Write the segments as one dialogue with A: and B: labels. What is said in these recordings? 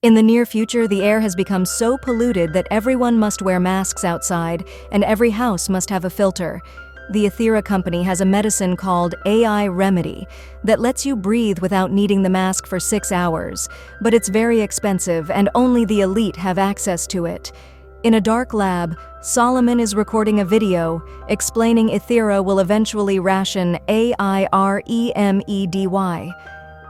A: In the near future, the air has become so polluted that everyone must wear masks outside, and every house must have a filter. The Aethera company has a medicine called AI Remedy that lets you breathe without needing the mask for 6 hours, but it's very expensive and only the elite have access to it. In a dark lab, Solomon is recording a video explaining Aethera will eventually ration AIREMEDY.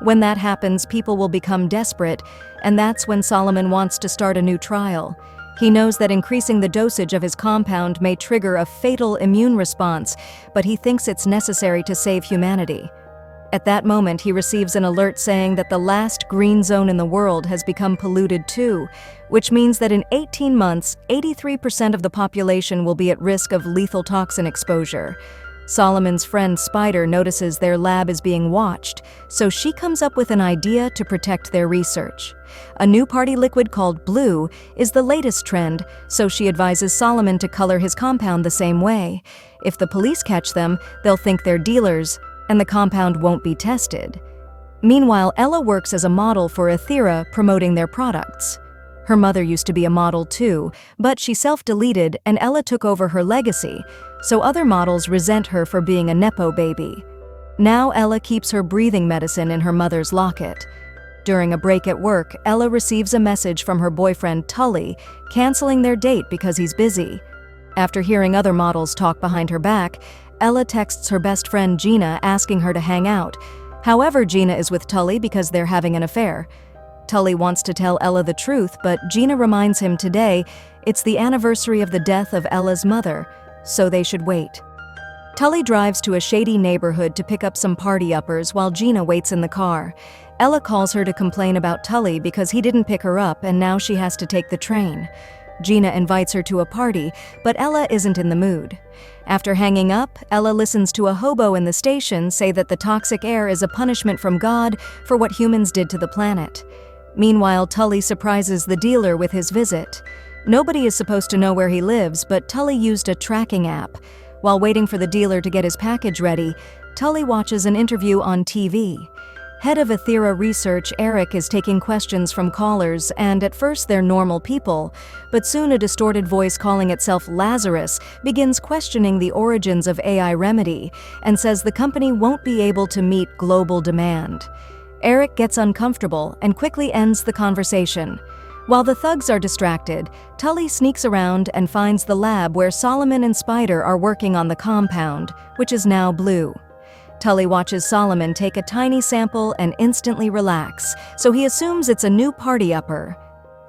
A: When that happens, people will become desperate, and that's when Solomon wants to start a new trial. He knows that increasing the dosage of his compound may trigger a fatal immune response, but he thinks it's necessary to save humanity. At that moment, he receives an alert saying that the last green zone in the world has become polluted too, which means that in 18 months, 83% of the population will be at risk of lethal toxin exposure. Solomon's friend Spider notices their lab is being watched, so she comes up with an idea to protect their research. A new party liquid called Blue is the latest trend, so she advises Solomon to color his compound the same way. If the police catch them, they'll think they're dealers, and the compound won't be tested. Meanwhile, Ella works as a model for Aethera promoting their products. Her mother used to be a model too, but she self-deleted and Ella took over her legacy, so other models resent her for being a Nepo baby. Now Ella keeps her breathing medicine in her mother's locket. During a break at work, Ella receives a message from her boyfriend Tully, canceling their date because he's busy. After hearing other models talk behind her back, Ella texts her best friend Gina asking her to hang out. However, Gina is with Tully because they're having an affair. Tully wants to tell Ella the truth, but Gina reminds him today it's the anniversary of the death of Ella's mother, so they should wait. Tully drives to a shady neighborhood to pick up some party-uppers while Gina waits in the car. Ella calls her to complain about Tully because he didn't pick her up and now she has to take the train. Gina invites her to a party, but Ella isn't in the mood. After hanging up, Ella listens to a hobo in the station say that the toxic air is a punishment from God for what humans did to the planet. Meanwhile, Tully surprises the dealer with his visit. Nobody is supposed to know where he lives, but Tully used a tracking app. While waiting for the dealer to get his package ready, Tully watches an interview on TV. Head of Aethera Research, Eric, is taking questions from callers, and at first they're normal people, but soon a distorted voice calling itself Lazarus begins questioning the origins of AI Remedy and says the company won't be able to meet global demand. Eric gets uncomfortable and quickly ends the conversation. While the thugs are distracted, Tully sneaks around and finds the lab where Solomon and Spider are working on the compound, which is now blue. Tully watches Solomon take a tiny sample and instantly relax, so he assumes it's a new party-upper.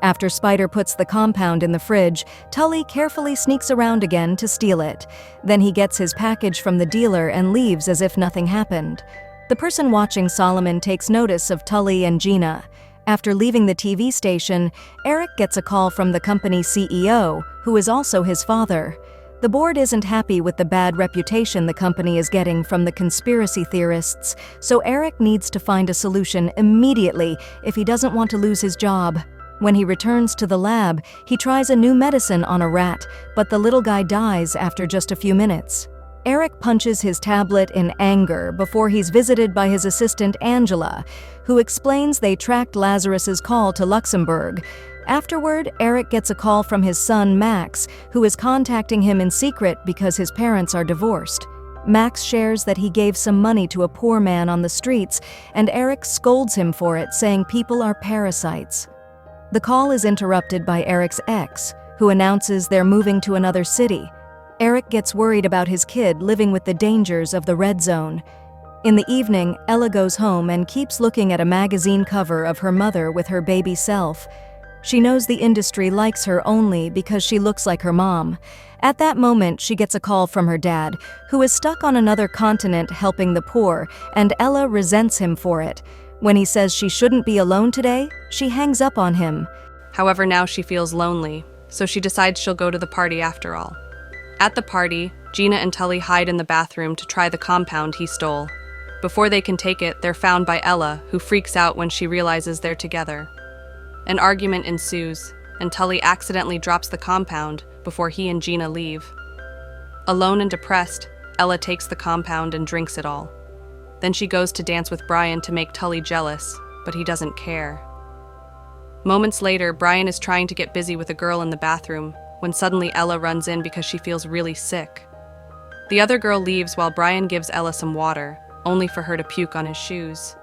A: After Spider puts the compound in the fridge, Tully carefully sneaks around again to steal it. Then he gets his package from the dealer and leaves as if nothing happened. The person watching Solomon takes notice of Tully and Gina. After leaving the TV station, Eric gets a call from the company's CEO, who is also his father. The board isn't happy with the bad reputation the company is getting from the conspiracy theorists, so Eric needs to find a solution immediately if he doesn't want to lose his job. When he returns to the lab, he tries a new medicine on a rat, but the little guy dies after just a few minutes. Eric punches his tablet in anger before he's visited by his assistant Angela, who explains they tracked Lazarus's call to Luxembourg. Afterward, Eric gets a call from his son Max, who is contacting him in secret because his parents are divorced. Max shares that he gave some money to a poor man on the streets, and Eric scolds him for it, saying people are parasites. The call is interrupted by Eric's ex, who announces they're moving to another city. Eric gets worried about his kid living with the dangers of the red zone. In the evening, Ella goes home and keeps looking at a magazine cover of her mother with her baby self. She knows the industry likes her only because she looks like her mom. At that moment, she gets a call from her dad, who is stuck on another continent helping the poor, and Ella resents him for it. When he says she shouldn't be alone today, she hangs up on him.
B: However, now she feels lonely, so she decides she'll go to the party after all. At the party, Gina and Tully hide in the bathroom to try the compound he stole. Before they can take it, they're found by Ella, who freaks out when she realizes they're together. An argument ensues, and Tully accidentally drops the compound before he and Gina leave. Alone and depressed, Ella takes the compound and drinks it all. Then she goes to dance with Brian to make Tully jealous, but he doesn't care. Moments later, Brian is trying to get busy with a girl in the bathroom when suddenly Ella runs in because she feels really sick. The other girl leaves while Brian gives Ella some water, only for her to puke on his shoes.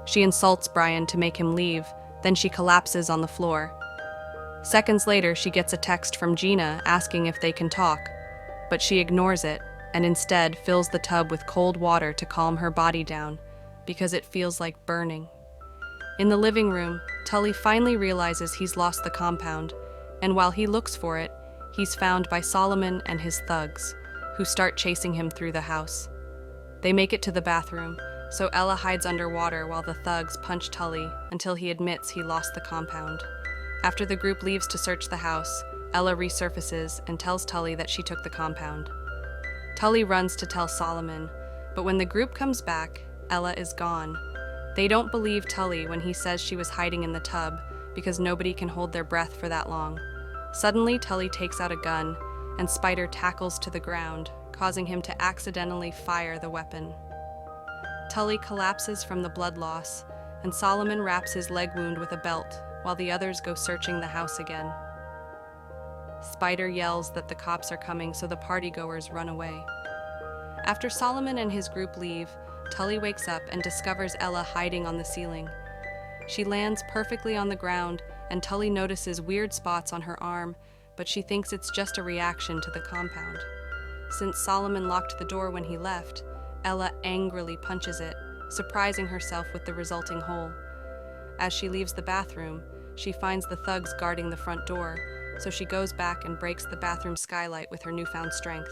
B: She insults Brian to make him leave, then she collapses on the floor. Seconds later, she gets a text from Gina asking if they can talk, but she ignores it and instead fills the tub with cold water to calm her body down because it feels like burning. In the living room, Tully finally realizes he's lost the compound, and while he looks for it, he's found by Solomon and his thugs, who start chasing him through the house. They make it to the bathroom, so Ella hides underwater while the thugs punch Tully until he admits he lost the compound. After the group leaves to search the house, Ella resurfaces and tells Tully that she took the compound. Tully runs to tell Solomon, but when the group comes back, Ella is gone. They don't believe Tully when he says she was hiding in the tub because nobody can hold their breath for that long. Suddenly, Tully takes out a gun, and Spider tackles to the ground, causing him to accidentally fire the weapon. Tully collapses from the blood loss, and Solomon wraps his leg wound with a belt while the others go searching the house again. Spider yells that the cops are coming, so the partygoers run away. After Solomon and his group leave, Tully wakes up and discovers Ella hiding on the ceiling. She lands perfectly on the ground, and Tully notices weird spots on her arm, but she thinks it's just a reaction to the compound. Since Solomon locked the door when he left, Ella angrily punches it, surprising herself with the resulting hole. As she leaves the bathroom, she finds the thugs guarding the front door, so she goes back and breaks the bathroom skylight with her newfound strength.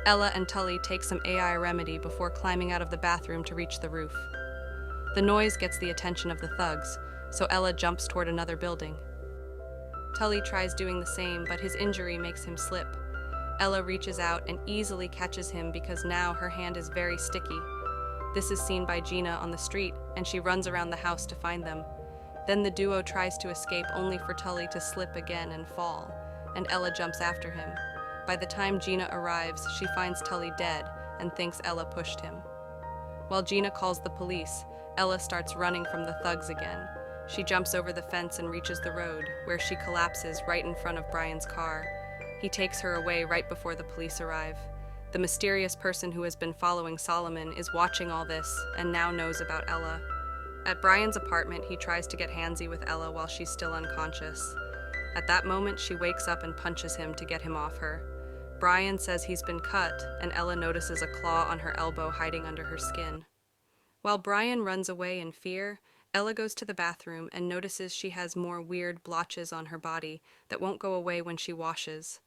B: Ella and Tully take some AI remedy before climbing out of the bathroom to reach the roof. The noise gets the attention of the thugs, so Ella jumps toward another building. Tully tries doing the same, but his injury makes him slip. Ella reaches out and easily catches him because now her hand is very sticky. This is seen by Gina on the street, and she runs around the house to find them. Then the duo tries to escape only for Tully to slip again and fall, and Ella jumps after him. By the time Gina arrives, she finds Tully dead and thinks Ella pushed him. While Gina calls the police, Ella starts running from the thugs again. She jumps over the fence and reaches the road, where she collapses right in front of Brian's car. He takes her away right before the police arrive. The mysterious person who has been following Solomon is watching all this and now knows about Ella. At Brian's apartment, he tries to get handsy with Ella while she's still unconscious. At that moment, she wakes up and punches him to get him off her. Brian says he's been cut, and Ella notices a claw on her elbow hiding under her skin. While Brian runs away in fear, Ella goes to the bathroom and notices she has more weird blotches on her body that won't go away when she washes.